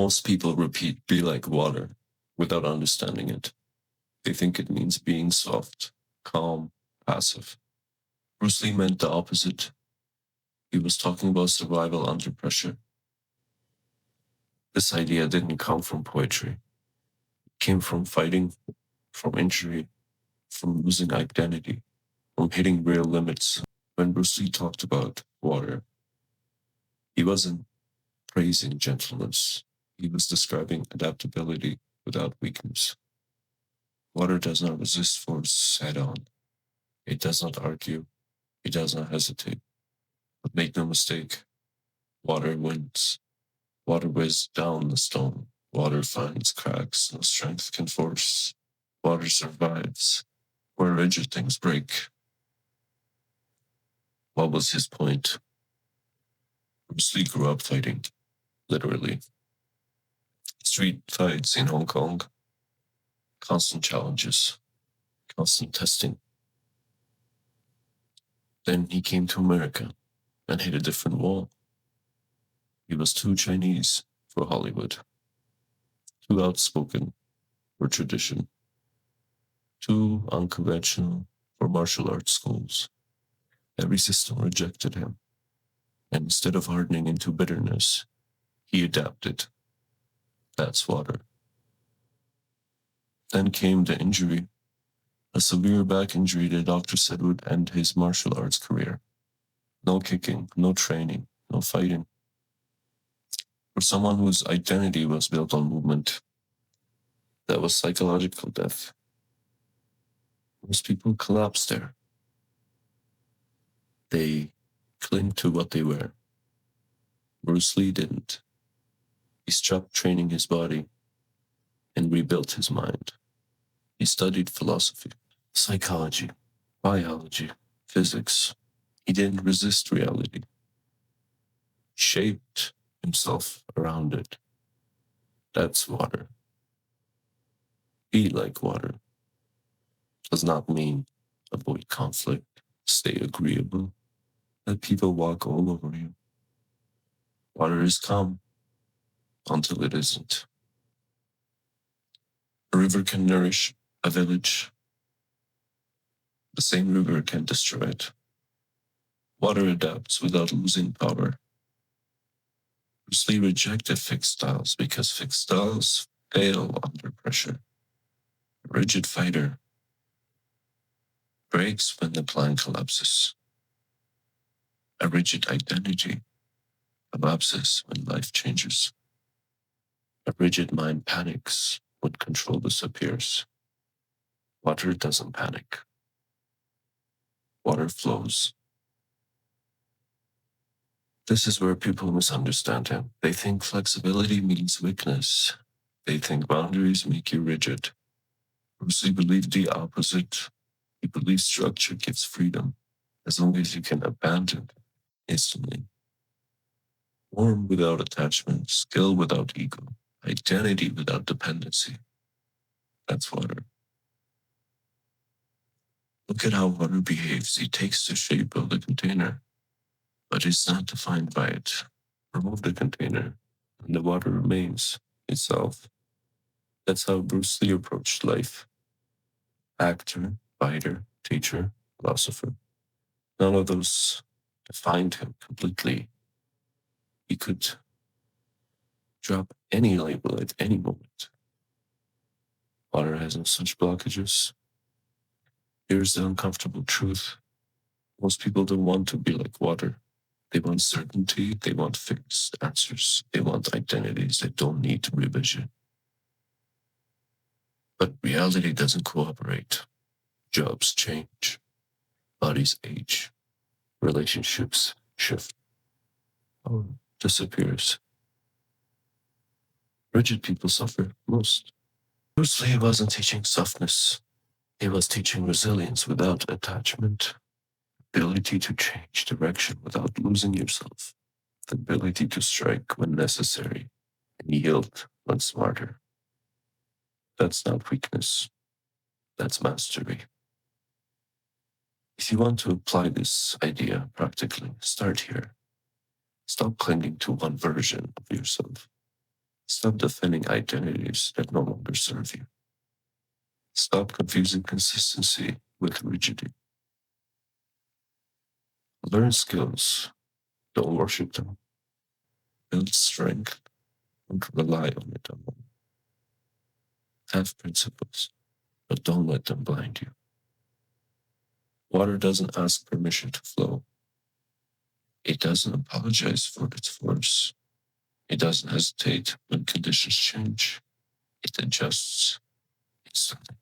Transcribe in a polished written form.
Most people repeat, be like water, without understanding it. They think it means being soft, calm, passive. Bruce Lee meant the opposite. He was talking about survival under pressure. This idea didn't come from poetry. It came from fighting, from injury, from losing identity, from hitting real limits. When Bruce Lee talked about water, he wasn't praising gentleness. He was describing adaptability without weakness. Water does not resist force head on. It does not argue. It does not hesitate. But make no mistake, water wins. Water weighs down the stone. Water finds cracks no strength can force. Water survives where rigid things break. What was his point? Bruce Lee grew up fighting, literally. Street fights in Hong Kong, constant challenges, constant testing. Then he came to America and hit a different wall. He was too Chinese for Hollywood, too outspoken for tradition, too unconventional for martial arts schools. Every system rejected him, and instead of hardening into bitterness, he adapted. That's water. Then came the injury, a severe back injury the doctor said would end his martial arts career. No kicking, no training, no fighting. For someone whose identity was built on movement, that was psychological death. Most people collapse there. They cling to what they were. Bruce Lee didn't. He stopped training his body and rebuilt his mind. He studied philosophy, psychology, biology, physics. He didn't resist reality. He shaped himself around it. That's water. Be like water does not mean avoid conflict, stay agreeable, let people walk all over you. Water is calm until it isn't. A river can nourish a village. The same river can destroy it. Water adapts without losing power. Bruce Lee rejected fixed styles because fixed styles fail under pressure. A rigid fighter breaks when the plan collapses. A rigid identity collapses when life changes. A rigid mind panics when control disappears. Water doesn't panic. Water flows. This is where people misunderstand him. They think flexibility means weakness. They think boundaries make you rigid. Bruce Lee believed the opposite. He believed structure gives freedom, as long as you can abandon it instantly. Warmth without attachment, skill without ego, identity without dependency. That's water. Look at how water behaves. It takes the shape of the container, but it's not defined by it. Remove the container, and the water remains itself. That's how Bruce Lee approached life. Actor, fighter, teacher, philosopher. None of those defined him completely. He could drop any label at any moment. Water has no such blockages. Here's the uncomfortable truth. Most people don't want to be like water. They want certainty. They want fixed answers. They want identities that don't need revision. But reality doesn't cooperate. Jobs change. Bodies age. Relationships shift. Power disappears. Rigid people suffer most. Bruce Lee wasn't teaching softness. He was teaching resilience without attachment, ability to change direction without losing yourself, the ability to strike when necessary and yield when smarter. That's not weakness. That's mastery. If you want to apply this idea practically, start here. Stop clinging to one version of yourself. Stop defending identities that no longer serve you. Stop confusing consistency with rigidity. Learn skills, don't worship them. Build strength, don't rely on it alone. Have principles, but don't let them blind you. Water doesn't ask permission to flow. It doesn't apologize for its force. It doesn't hesitate when conditions change. It adjusts instantly.